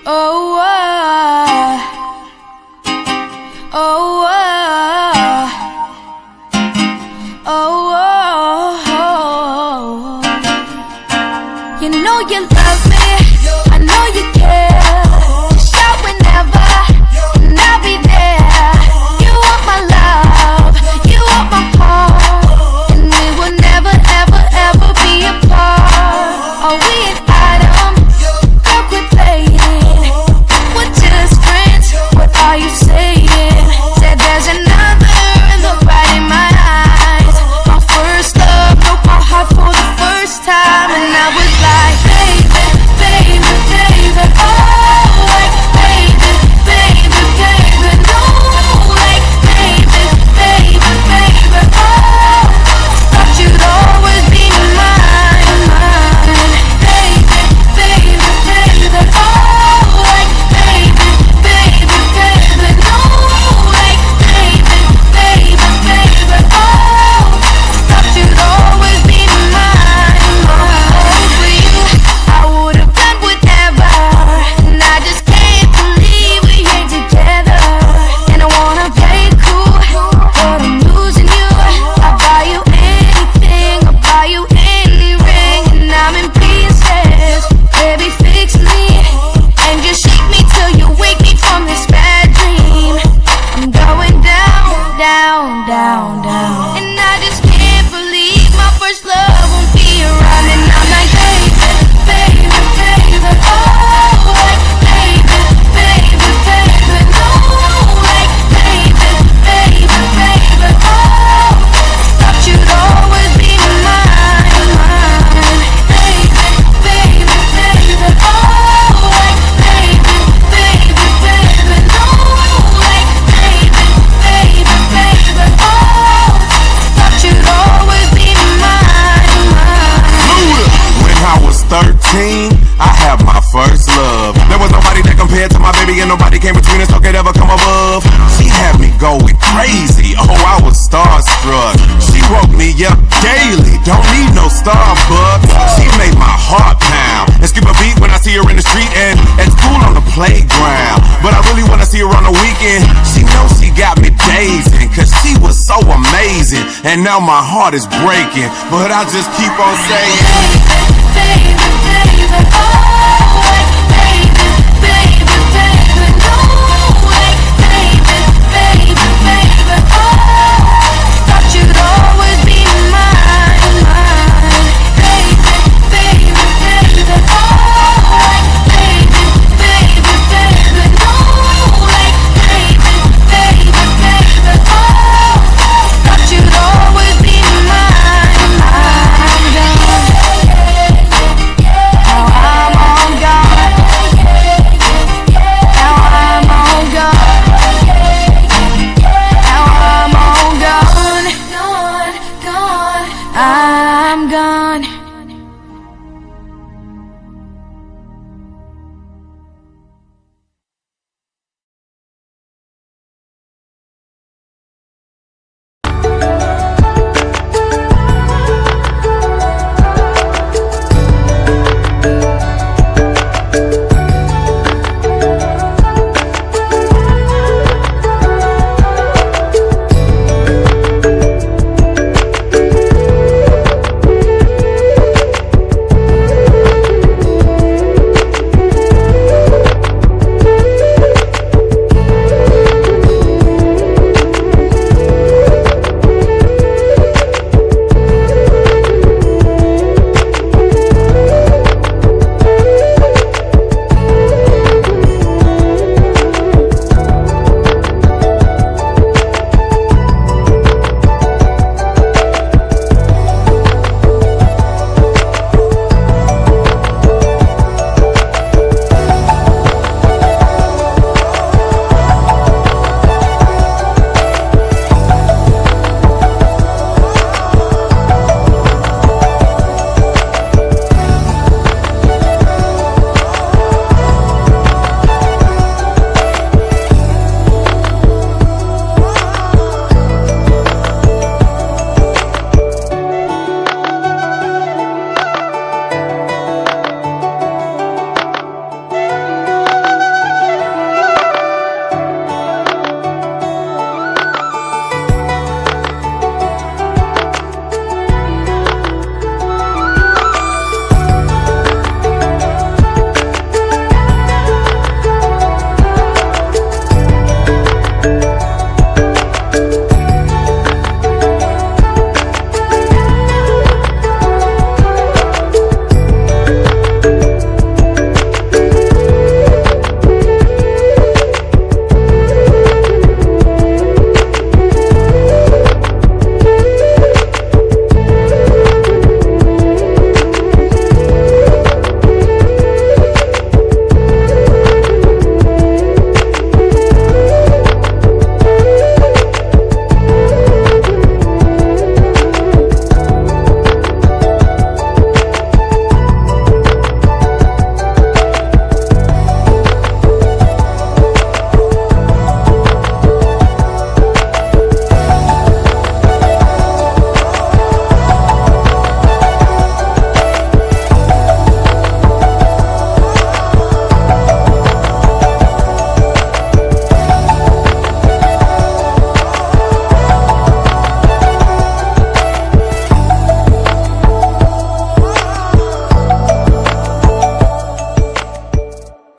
Oh, oh, oh, oh, you know you love me, I know you care. Just shout whenever, and I'll be there. You want my love, you want my heart, and we will never, ever, ever be apart. Are we an item? Girl, quit playing. We're just friends, what are you saying? Said there's another and look right in my eyes. My first love broke my heart for the first time, and I was like, baby, baby, baby, oh, like, baby, baby, baby, no, like, baby, baby, baby, oh, thought you'd always be mine, mine, baby, baby, baby, oh, like, baby, baby, baby, no, like, baby, baby, baby, oh, thought you'd always be mine, mine. For you, I would've done whatever, and I just can't believe we ain't together. And I wanna play it cool, but I'm losing you. I'll buy you anything, I'll buy you any ring, and I'm in pieces. Baby, fix me, and just shake me till you wake me from this bad dream. I'm going down, down, down, down, and I just can't believe my first love won't be around. And I'm like, baby, baby, baby, oh, like, baby, baby, baby, no, like, baby, baby, baby, oh, thought you'd always be mine, mine, baby, baby, baby, oh, like, baby, baby, baby, no, like, baby, baby, baby, oh, thought you'd always be mine, mine. When I was 13, I had my first love. There was nobody that compared to my baby, and nobody came between us or could ever come above. She had me going crazy, oh, I was starstruck. She woke me up daily, don't need no Starbucks. She made my heart pound and skip a beat when I see her in the street and at school on the playground. But I really wanna see her on the weekend. She knows she got me dazing, cause she was so amazing. And now my heart is breaking, but I just keep on saying, Baby, baby.